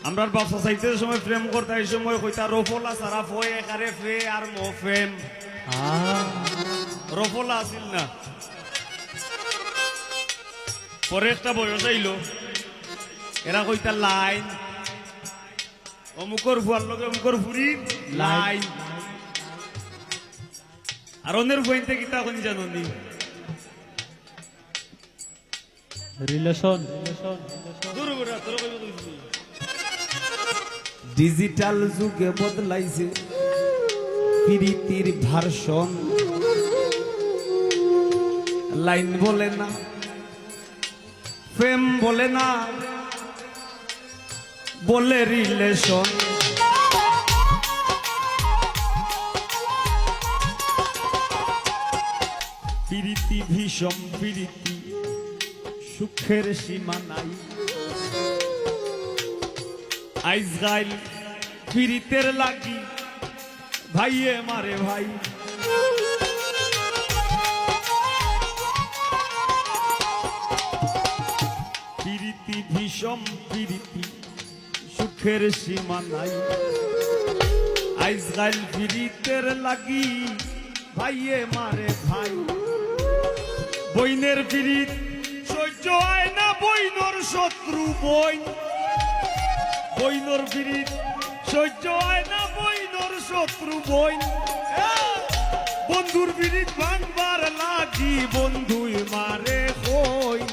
আমরার বাপসা চাইতে সময় প্রেম করতে এই সময় কইতা রফলা সারা ফয় একারে ফে আর মফেম রফলা আসিল না। পরে একটা বয়স আইল এরা কইতা লাইন অমুকর ফুয়ার লগে অমুকর ফুরি লাইন আর অন্যের বইতে কিতা কোন জানি রিলেশন ডিজিটাল যুগে বদলাইছে প্রীতির ভার্সন লাইন বলে না প্রেম বলে না বলে রিলেশন প্রীতি ভীষণ প্রীতি সুখের সীমা নাই আইজগাইল প্রীতের লাগি ভাইয়ে মারে ভাই প্রীতি ভীষণ প্রীতি সুখের সীমা নাই আইজগাইল প্রীতের লাগি ভাইয়ে মারে ভাই বইনের প্রীত সহ্য হয় না বইনর শত্রু বইন বইনর প্রীত সহ্য হয় না বইনর শত্রু বইন বন্ধুর প্রীত ভাঙবার লাগি বন্ধুই মারে হই